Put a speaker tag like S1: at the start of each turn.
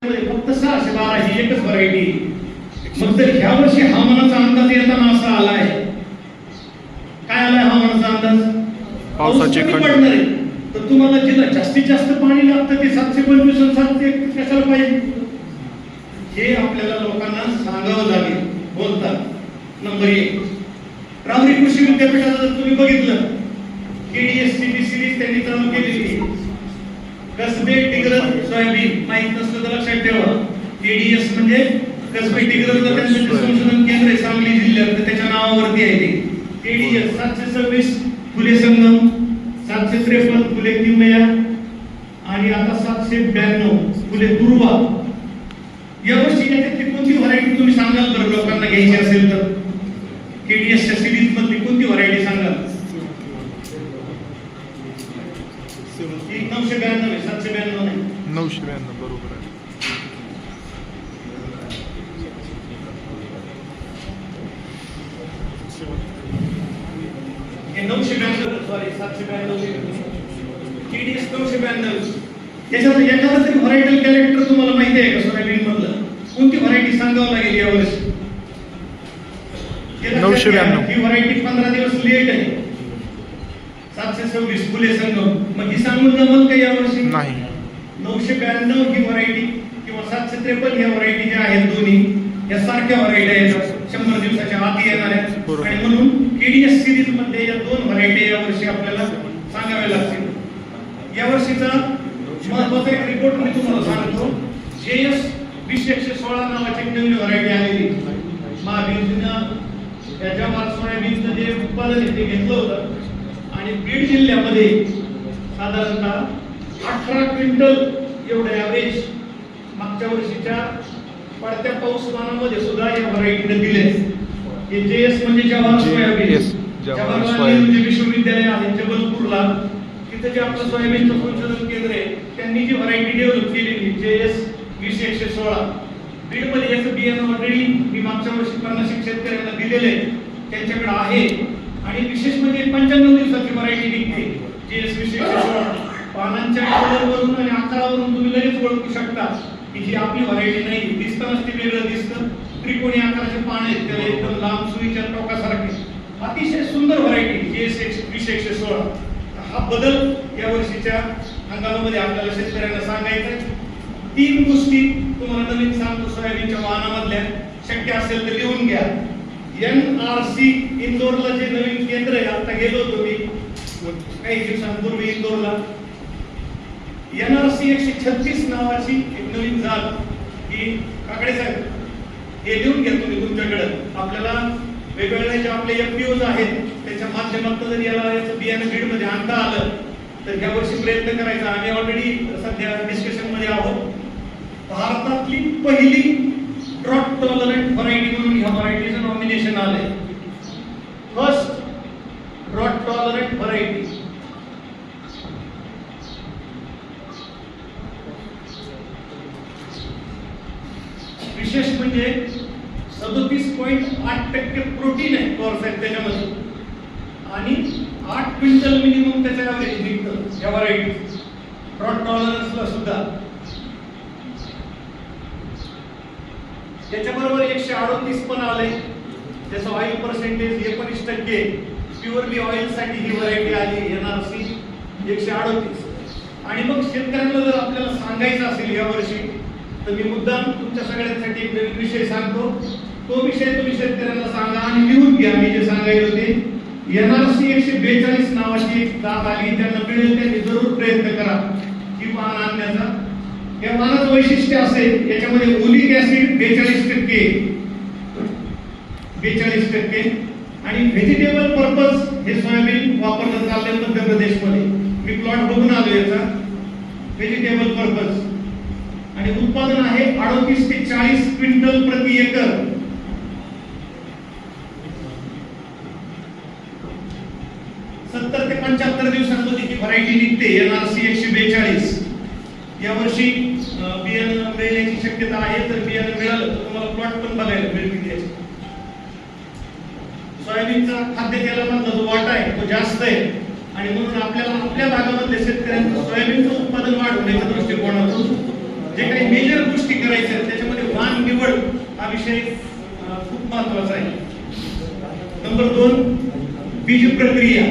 S1: फक्त 612 ही एकच व्हरायटी. मग जर ह्या वर्षी हवामानाचा अंदाज येताना असा आलाय, काय आलाय हवामानाचा अंदाज?
S2: पावसाची
S1: पडणार आहे. तर तुम्हाला जिला जास्तीत जास्त पाणी लागतं ते 725 आणि 731 कशाला पाहिजे? हे आपल्याला लोकांना सांगावं लागेल बोलतात. नंबर 1, राहुरी कृषी विद्यापीठात जर तुम्ही बघितलं, KDS-CP सिरीज त्यांनी चालू केलेली आहे. कसबे टिग्रस सोयाबीन माहित नसलं तर लक्षात ठेवा. KDS म्हणजे कसबे टिग्रसचं त्यांचं संशोधन केंद्र आहे सांगली जिल्ह्यात, तर त्याच्या नावावरती आहे ते. KDS 726 फुले संगम, 753 फुले किमया आणि आता 792 फुले दुर्वा. यावर्षी याच्यातली कोणती व्हरायटी तुम्ही सांगाल बरं लोकांना घ्यायची असेल तर? KDSच्या सिरीज मधली कोणती व्हरायटी सांगाल? 992 आहे, 792 नाही.
S2: 992 बरोबर आहे.
S1: हे 992 सॉरी 792 KDS 992. त्याच्यात एखादा तरी व्हरायटल कॅरेक्टर तुम्हाला माहिती आहे का सोयाबीन मधलं? कोणती व्हरायटी सांगावं लागेल यावर्षी?
S2: 992
S1: ही व्हरायटी 15 दिवस लेट आहे. 726 फुले संगम, मग ही सांगून जमल का यावर्षी?
S2: नाही.
S1: 992 ही व्हरायटी किंवा 753 ह्या व्हरायटी ज्या आहेत दोन्ही या सारख्या व्हरायटी आहेत, 100 दिवसाच्या आत येणार आहेत. आणि म्हणून KDS सिरीज मध्ये या दोन व्हरायटी यावर्षी आपल्याला सांगाव्या लागतील. यावर्षीचा महत्त्वाचा एक रिपोर्ट मी तुम्हाला सांगतो. JS 2016 नावाची नवीन व्हरायटी आलेली. महाबीजनं त्याच्या सोयाबीनचं जे उत्पादन आहे ते घेतलं होतं आणि बीड जिल्ह्यामध्ये साधारणतः 18 क्विंटल एवढं ॲव्हरेज मागच्या वर्षीच्या पडत्या पाऊसमानामध्ये सुद्धा या व्हरायटीने दिले. हे JS म्हणजे जवाहर सोयाबीन. जवाहरलाल नेहरू विश्वविद्यालय आहे जबलपूरला, तिथे जे आपलं सोयाबीनचं संशोधन केंद्र आहे त्यांनी जी व्हरायटी डेव्हलप केलेली JS 2016. बीडमध्ये याचं बियाणं ऑलरेडी मी मागच्या वर्षी 50 शेतकऱ्यांना दिलेले त्यांच्याकडे आहे. आणि विशेष म्हणजे 95 दिवसाची व्हरायटी निघते JS 2016. पानांच्या कलरवरून आणि आकारावरून तुम्ही लगेच ओळखू शकता की ही आपली व्हरायटी नाही. दिसतानाच ती वेगळं दिसतं. त्रिकोणी आकाराचे पान आहेत, त्याला एकदम लांब सुईच्या टोकासारखे. अतिशय सुंदर व्हरायटी JS 2016. हा बदल या वर्षीच्या हंगामामध्ये आपल्याला शेतकऱ्यांना सांगायचा आहे. 3 गोष्टी तुम्हाला नवीन सांगतो सोयाबीनच्या वाहनामधल्या, शक्य असेल तर लिहून घ्या. NRC इंदोरला जे नवीन केंद्र आहे, आता गेलो होतो मी काही दिवसांपूर्वी इंदोरला. NRC 136 नावाची एक नवीन जात ही काकडे साहेब हे लिहून घ्या तुम्ही तुमच्याकडे. आपल्याला वेगवेगळे जे आपले FPOs आहेत त्याच्या माध्यमातून जर याचं बियाणं बीडमध्ये आणता आलं तर ह्या वर्षी प्रयत्न करायचा. आम्ही ऑलरेडी सध्या डिस्कशन मध्ये आहोत. भारतातली पहिली ड्रॉट टॉलरंट व्हरायटी म्हणून ह्या व्हरायटीचं नॉमिनेशन आलंय. First drought tolerant variety. विशेष म्हणजे 37.8% प्रोटीन आहे कॉर्सेट त्याच्यामध्ये आणि 8 क्विंटल मिनिमम त्याचं ॲव्हरेज निघतं या व्हरायटी ड्रॉट टॉलरन्सला सुद्धा. त्याच्याबरोबर 138 पण आले. त्याचं ऑइल पर्सेंटेज 19%. प्युअरली ऑइल साठी ही व्हरायटी आली NRC 138. आणि मग शेतकऱ्यांना जर आपल्याला सांगायचं असेल या वर्षी तर मी मुद्दाम तुमच्या सगळ्यांसाठी एक नवीन विषय सांगतो. तो विषय तुम्ही शेतकऱ्यांना सांगा आणि लिहून घ्या. मी जे सांगायचे होते, NRC 142 नावाची एक जात आली. त्यांना मिळेल त्यांनी जरूर प्रयत्न करा ही वाहन आणण्याचा. या वाहनाचं वैशिष्ट्य असेल याच्यामध्ये ओलिक ऍसिड 42% आणि व्हेजिटेबल पर्पज हे सोयाबीन वापरलं चाललंय मध्य प्रदेशमध्ये. मी प्लॉट बघून आलो याचा व्हेजिटेबल पर्पज. आणि उत्पादन आहे 38 ते 40 क्विंटल प्रति एकर. ते 75 दिवसांमध्ये ही व्हरायटी निघते NRC 142. यावर्षी बियाणं मिळण्याची शक्यता आहे. तर बियाणं मिळालं तर तुम्हाला प्लॉट पण बघायला मिळतील. त्याचे सोयाबीनचा खाद्यतेलामधला जो वाटा आहे तो जास्त आहे आणि म्हणून आपल्याला आपल्या भागामधल्या शेतकऱ्यांचं सोयाबीनचं उत्पादन वाढवण्याच्या दृष्टिकोनातून जे काही मेजर गोष्टी करायचं आहे त्याच्यामध्ये वाण निवड हा विषय खूप महत्वाचा आहे. नंबर 2 बीज प्रक्रिया.